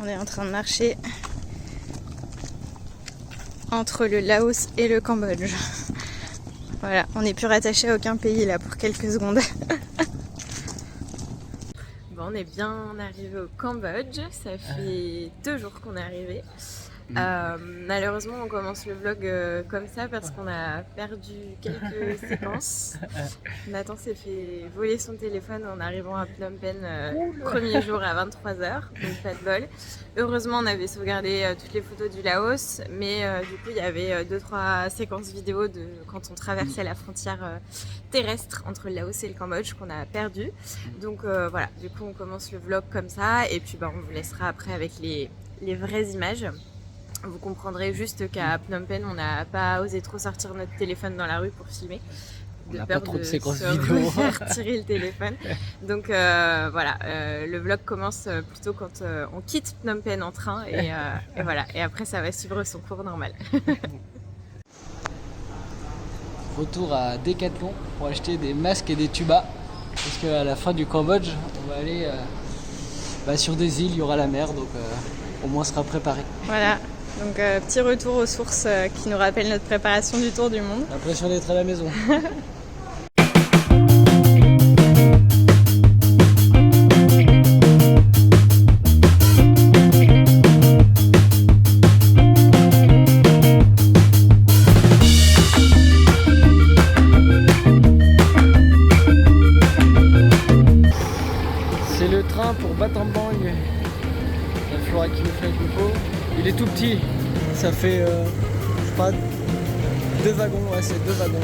On est en train de marcher entre le Laos et le Cambodge. Voilà, on n'est plus rattaché à aucun pays là pour quelques secondes. Bon, on est bien arrivé au Cambodge, ça fait 2 jours qu'on est arrivé. Malheureusement on commence le vlog comme ça parce qu'on a perdu quelques séquences. Nathan s'est fait voler son téléphone en arrivant à Phnom Penh premier jour à 23h, donc pas de bol. Heureusement on avait sauvegardé toutes les photos du Laos, mais du coup il y avait 2-3 séquences vidéo de quand on traversait la frontière terrestre entre le Laos et le Cambodge qu'on a perdu. Donc voilà, du coup on commence le vlog comme ça et puis on vous laissera après avec les vraies images. Vous comprendrez juste qu'à Phnom Penh, on n'a pas osé trop sortir notre téléphone dans la rue pour filmer. On n'a pas trop de séquences vidéo. Retirer le téléphone. Donc voilà, le vlog commence plutôt quand on quitte Phnom Penh en train et voilà. Et après, ça va suivre son cours normal. Retour à Decathlon pour acheter des masques et des tubas. Parce qu'à la fin du Cambodge, on va aller sur des îles, il y aura la mer, donc au moins on sera préparé. Voilà. Donc petit retour aux sources qui nous rappelle notre préparation du tour du monde. L'impression d'être à la maison. C'est le train pour Battambang. Il faudra qu'il nous fasse une pause. Il est tout petit, ça fait je sais pas 2 wagons, ouais c'est 2 wagons.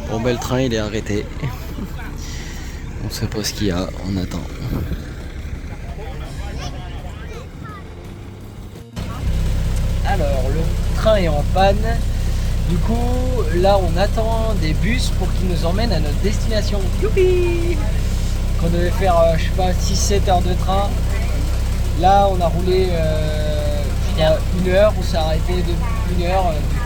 Bon le train il est arrêté. On sait pas ce qu'il y a, on attend. Alors le train est en panne. Du coup, là on attend des bus pour qu'ils nous emmènent à notre destination. Youpi! Qu'on devait faire, je sais pas, 6-7 heures de train. Là on a roulé je crois 1 heure, on s'est arrêté de 1 heure. Du coup,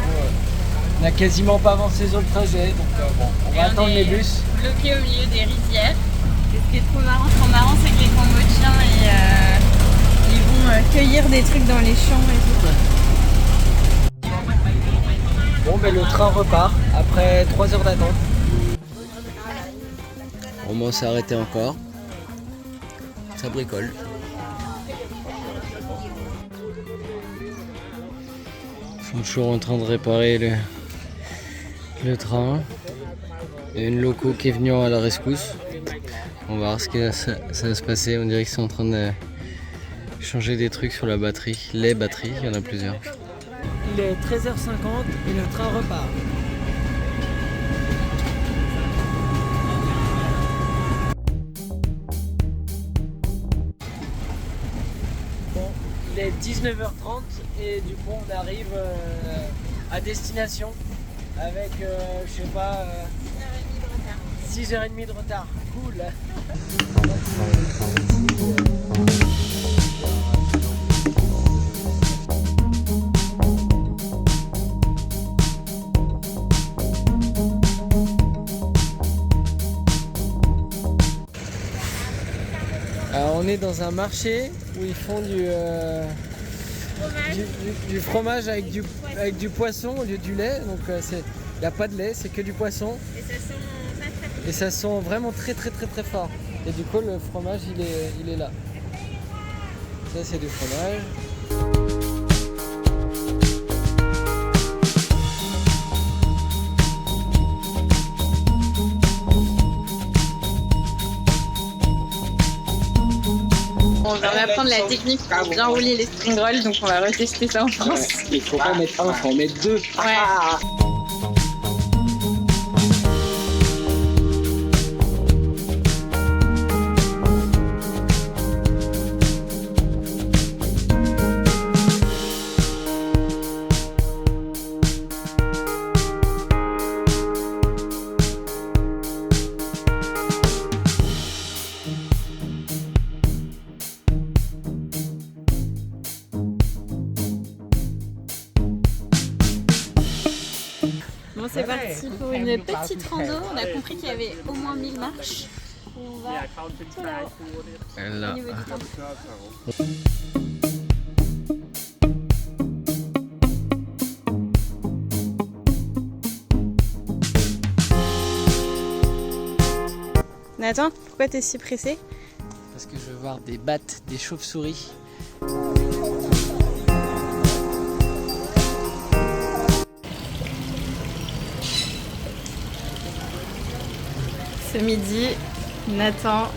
on n'a quasiment pas avancé sur le trajet. Donc bon, on va attendre les bus. Bloqué au milieu des rizières. Et ce qui est trop marrant, c'est que les Cambodgiens ils vont cueillir des trucs dans les champs et tout. Bon le train repart après 3 heures d'attente. On s'est arrêté encore. Ça bricole. Ils sont toujours en train de réparer le train. Il y a une loco qui est venue à la rescousse. On va voir ce que ça va se passer. On dirait qu'ils sont en train de changer des trucs sur la batterie. Les batteries, il y en a plusieurs. Il est 13h50 et le train repart. Bon, il est 19h30 et du coup on arrive à destination avec, je sais pas, 6h30 de retard. Cool. Alors on est dans un marché où ils font du fromage avec du poisson au lieu du lait. Donc il n'y a pas de lait, c'est que du poisson. Et ça sent vraiment très fort. Et du coup le fromage il est là. Ça c'est du fromage. On vient d'apprendre la technique pour bien rouler les spring rolls, donc on va retester ça en France. Ouais, il faut pas en mettre un, il faut en mettre 2. Ouais. Bon, c'est parti pour une petite rando. On a compris qu'il y avait au moins 1000 marches. On va tout là-haut. Là. Au niveau du temple. Nathan, pourquoi t'es si pressé? Parce que je veux voir des battes, des chauves-souris. Ce midi, Nathan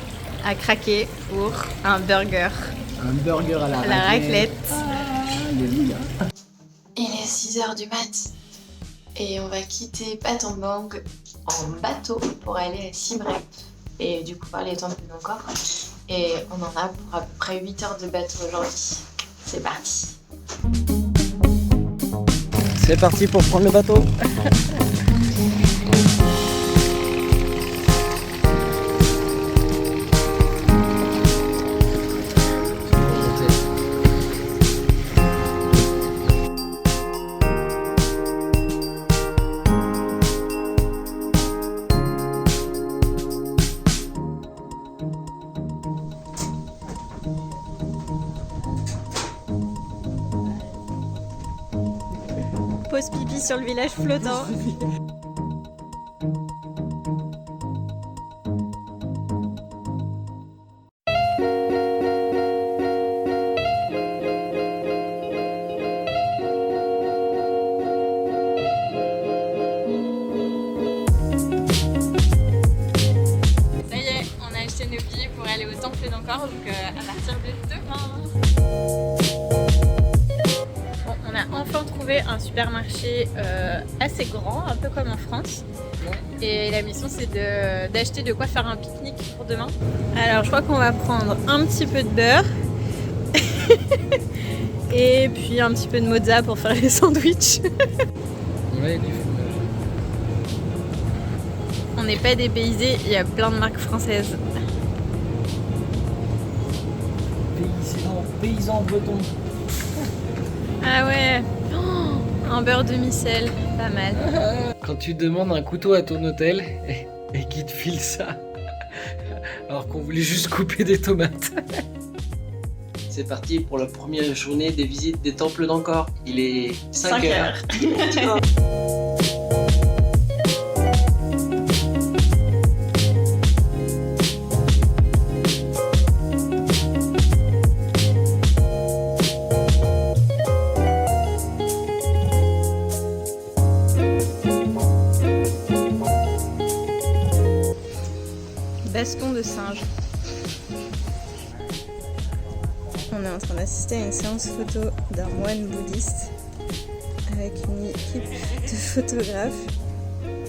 a craqué pour un burger Un burger à la raclette. Alléluia. Il est 6h du mat et on va quitter Battambang en bateau pour aller à Siem Reap et du coup parler tant plus encore. Et on en a pour à peu près 8 heures de bateau aujourd'hui. C'est parti. C'est parti pour prendre le bateau. Pause pipi sur le village flottant. Ça y est, on a acheté nos billets pour aller au temple d'Angkor, donc à partir de demain. Bon, on a enfin trouvé un supermarché assez grand, un peu comme en France. Et la mission c'est d'acheter de quoi faire un pique-nique pour demain. Alors je crois qu'on va prendre un petit peu de beurre et puis un petit peu de mozza pour faire les sandwichs. Ouais, du fromage. On n'est pas dépaysés, il y a plein de marques françaises. Paysan breton. Ah ouais, oh, un beurre demi-sel, pas mal. Quand tu demandes un couteau à ton hôtel et qu'il te file ça, alors qu'on voulait juste couper des tomates. C'est parti pour la première journée des visites des temples d'Angkor. Il est 5 heures. Baston de singe. On est en train d'assister à une séance photo d'un moine bouddhiste avec une équipe de photographes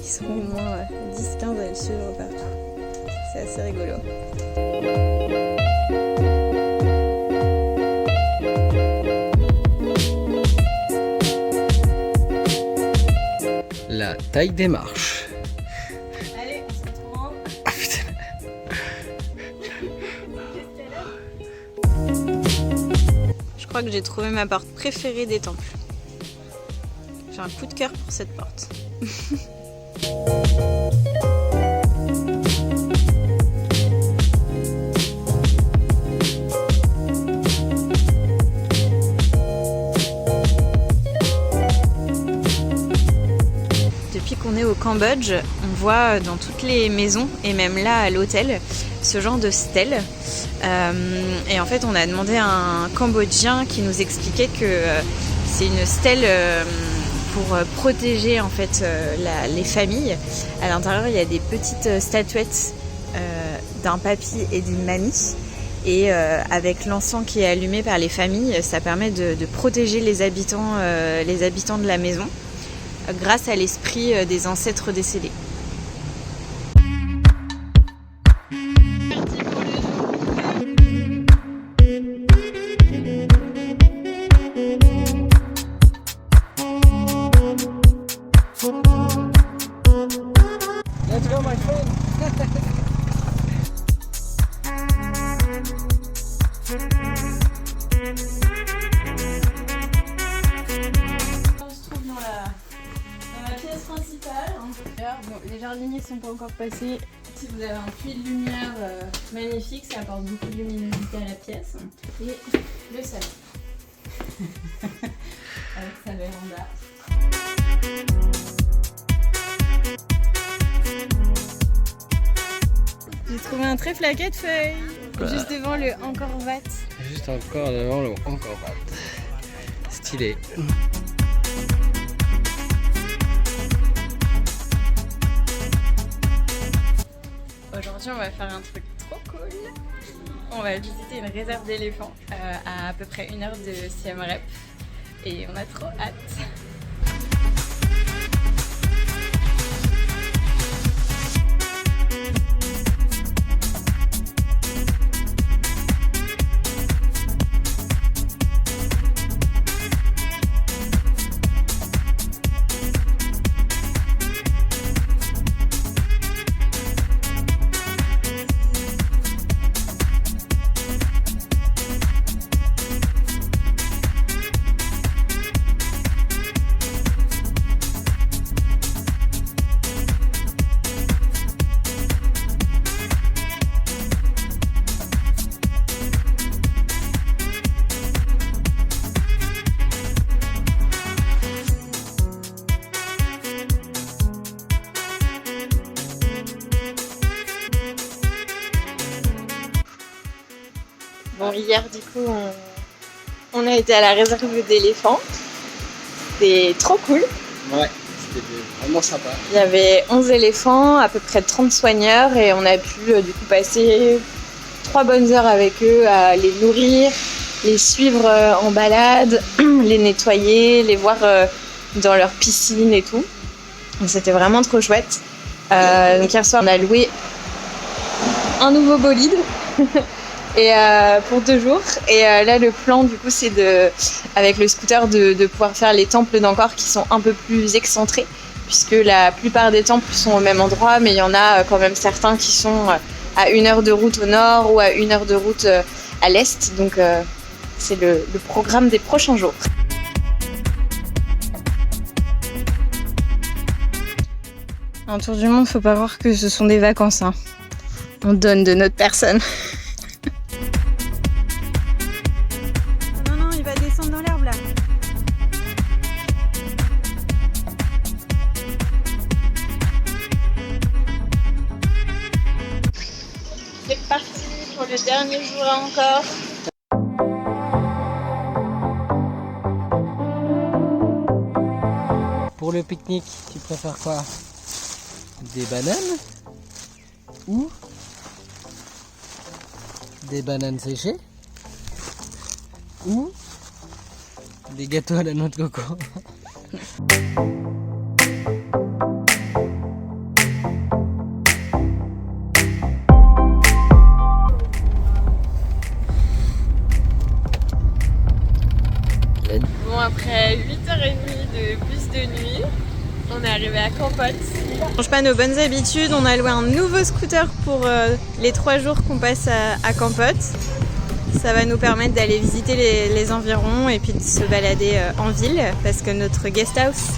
qui sont au moins 10-15 à le suivre partout. C'est assez rigolo. La taille des marches. Allez, on se retrouve en haut. Ah putain. Je crois que j'ai trouvé ma porte préférée des temples. J'ai un coup de cœur pour cette porte. Depuis qu'on est au Cambodge, on voit dans toutes les maisons et même là à l'hôtel ce genre de stèles. Et en fait, on a demandé à un Cambodgien qui nous expliquait que c'est une stèle pour protéger en fait les familles. À l'intérieur, il y a des petites statuettes d'un papy et d'une mamie. Et avec l'encens qui est allumé par les familles, ça permet de protéger les habitants de la maison grâce à l'esprit des ancêtres décédés. Let's go, my friend. On se trouve dans la pièce principal. Bon, les jardiniers sont pas encore passés. Si vous avez un puits de lumière magnifique, ça apporte beaucoup de luminosité à la pièce. Et le salon. Avec sa véranda. J'ai trouvé un trèfle à 4 feuilles. Juste devant le Encore Vat. Juste encore devant le Encore Vat. Stylé. Aujourd'hui, on va faire un truc trop cool. On va visiter une réserve d'éléphants à peu près 1 heure de Siem Reap. Et on a trop hâte. Bon, hier, du coup, on a été à la réserve d'éléphants. C'était trop cool. Ouais, c'était vraiment sympa. Il y avait 11 éléphants, à peu près 30 soigneurs, et on a pu du coup passer 3 bonnes heures avec eux à les nourrir, les suivre en balade, les nettoyer, les voir dans leur piscine et tout. C'était vraiment trop chouette. Donc hier soir, on a loué un nouveau bolide. Et pour 2 jours. Et là, le plan, du coup, c'est avec le scooter de pouvoir faire les temples d'Angkor qui sont un peu plus excentrés, puisque la plupart des temples sont au même endroit, mais il y en a quand même certains qui sont à 1 heure de route au nord ou à 1 heure de route à l'est. Donc, c'est le programme des prochains jours. Un tour du monde, faut pas croire que ce sont des vacances, hein. On donne de notre personne. Dans l'herbe là. C'est parti pour le dernier jour encore. Pour le pique-nique, tu préfères quoi? Des bananes ou des bananes séchées ou des gâteaux à la noix de coco. Bon, après 8h30 de bus de nuit, on est arrivé à Kampot. On change pas nos bonnes habitudes, on a loué un nouveau scooter pour les 3 jours qu'on passe à Kampot. Ça va nous permettre d'aller visiter les environs et puis de se balader en ville parce que notre guest house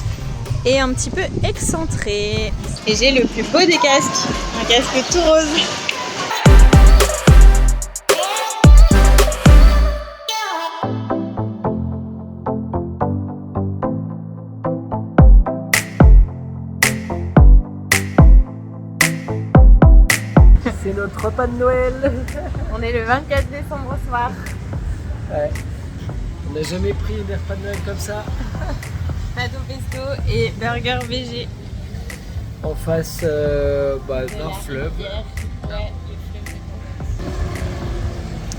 est un petit peu excentré. Et j'ai le plus beau des casques, un casque tout rose. C'est notre repas de Noël. On est le 24 décembre au soir. Ouais. On n'a jamais pris des repas de Noël comme ça. Pâte au pesto et burger VG. En face d'un fleuve. Ouais,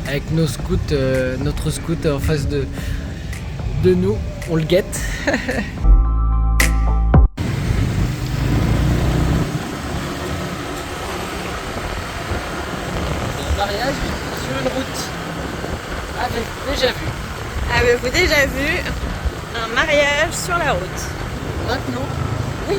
Avec nos scouts, notre scout en face de nous. On le guette. Mariage sur une route. Avez-vous déjà vu? Avez-vous déjà vu un mariage sur la route? Maintenant, oui.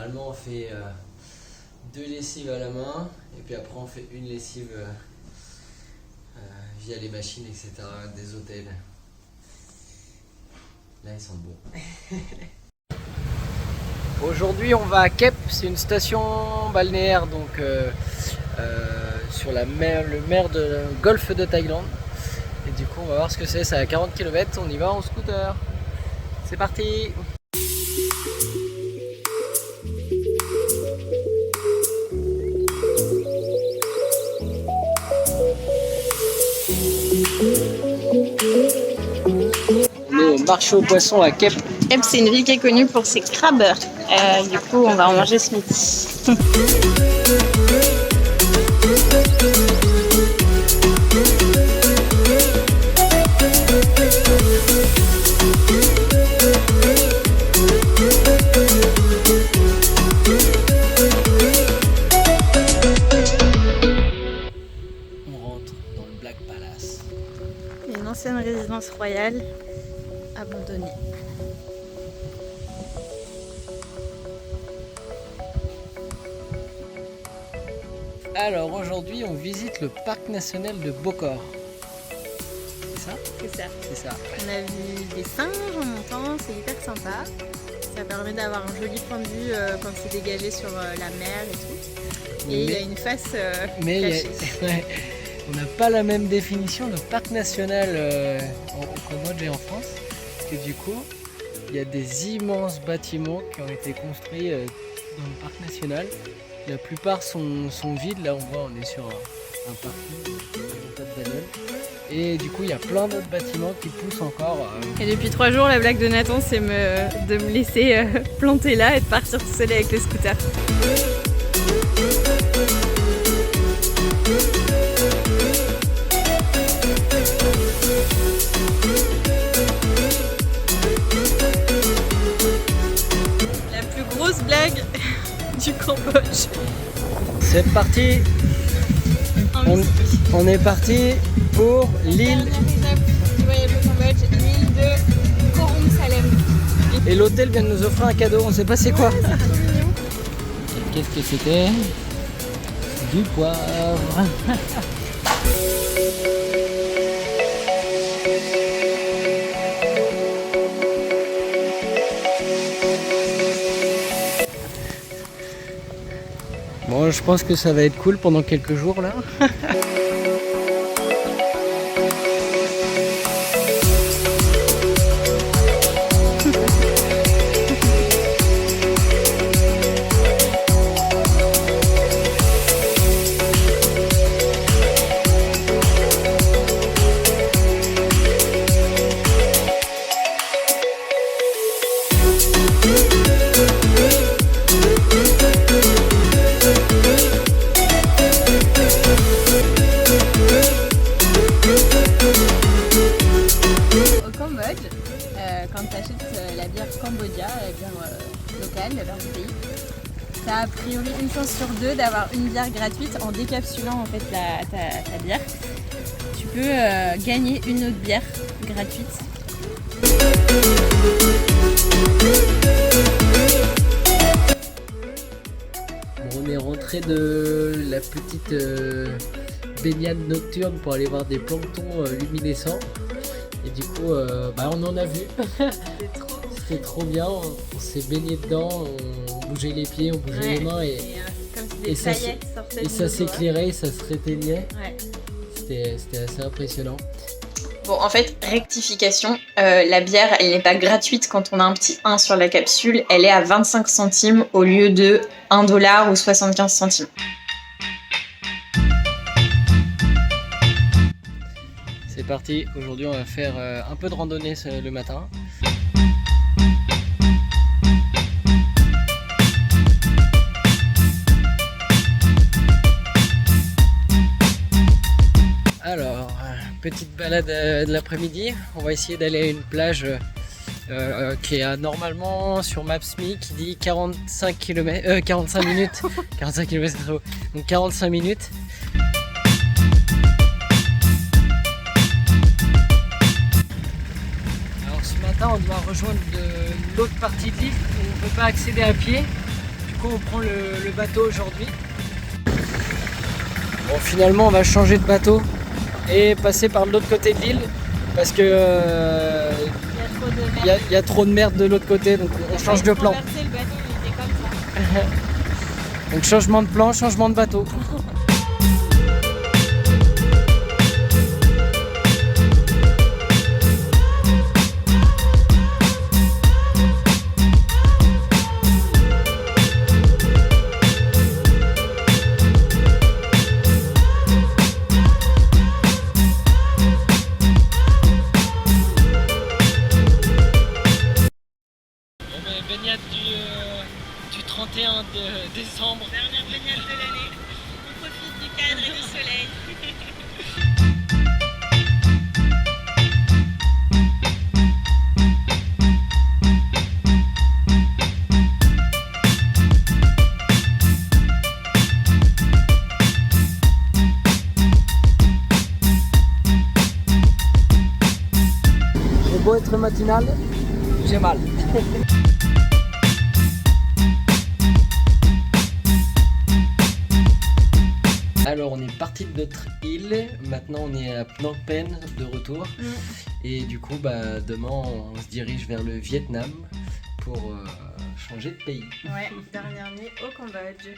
Généralement on fait 2 lessives à la main et puis après on fait une lessive via les machines, etc. des hôtels. Là ils sont bons. Aujourd'hui on va à Kep, c'est une station balnéaire donc sur la mer, le golfe de Thaïlande. Et du coup on va voir ce que c'est à 40 km, on y va en scooter. C'est parti! On est au marché aux poissons à Kep. Kep, c'est une ville qui est connue pour ses crabbeurs. Du coup, on va en manger ce midi. On rentre dans le Black Palace. Une ancienne résidence royale abandonnée. Alors aujourd'hui on visite le parc national de Bokor. C'est ça? C'est ça. C'est ça. On a vu des singes en montant, c'est hyper sympa. Ça permet d'avoir un joli point de vue quand c'est dégagé sur la mer et tout. Et il y a une face cachée. Ouais, on n'a pas la même définition de parc national au Cambodge et en France. Parce que du coup, il y a des immenses bâtiments qui ont été construits dans le parc national. La plupart sont vides. Là, on voit, on est sur un parking, un tas de bagnoles. Et du coup, il y a plein d'autres bâtiments qui poussent encore. Et depuis 3 jours, la blague de Nathan, c'est de me laisser planter là et de partir tout seul avec le scooter. La plus grosse blague du Cambodge. C'est parti. On est parti pour l'île. Dernière étape du voyage au Cambodge, l'île de Korom Salem. Et l'hôtel vient de nous offrir un cadeau, on sait pas c'est quoi. Qu'est-ce que c'était? Du poivre. Bon, je pense que ça va être cool pendant quelques jours là. Quand tu achètes la bière Cambodia, la bière locale, la bière du pays, tu as a priori une chance sur 2 d'avoir une bière gratuite en décapsulant en fait ta bière. Tu peux gagner une autre bière gratuite. Bon, on est rentré de la petite baignade nocturne pour aller voir des planctons luminescents. Et du coup, on en a vu. C'était trop bien. On s'est baigné dedans, on bougeait les pieds, on bougeait les mains et ça s'éclairait, ça se réteignait. Ouais. C'était assez impressionnant. Bon, en fait, rectification, la bière, elle n'est pas gratuite quand on a un petit 1 sur la capsule, elle est à 25 centimes au lieu de 1 $ ou 75 centimes. C'est parti, aujourd'hui on va faire un peu de randonnée le matin. Alors, petite balade de l'après-midi, on va essayer d'aller à une plage qui est normalement sur Maps.me qui dit 45 minutes, 45 km c'est trop, donc 45 minutes. Alors ce matin on doit rejoindre l'autre partie de l'île où on ne peut pas accéder à pied, du coup coup on prend le bateau aujourd'hui. Bon, finalement on va changer de bateau et passer par l'autre côté de l'île parce que il y a trop de merde de l'autre côté, donc on change de plan. Le bateau, il était comme ça. Donc changement de plan, changement de bateau. Baignade du 31 décembre. Dernière baignade de l'année. On profite du cadre et du soleil. J'ai beau être matinal, j'ai mal. Alors on est parti de notre île, maintenant on est à Phnom Penh de retour et du coup demain on se dirige vers le Vietnam pour changer de pays. Ouais, dernière nuit au Cambodge.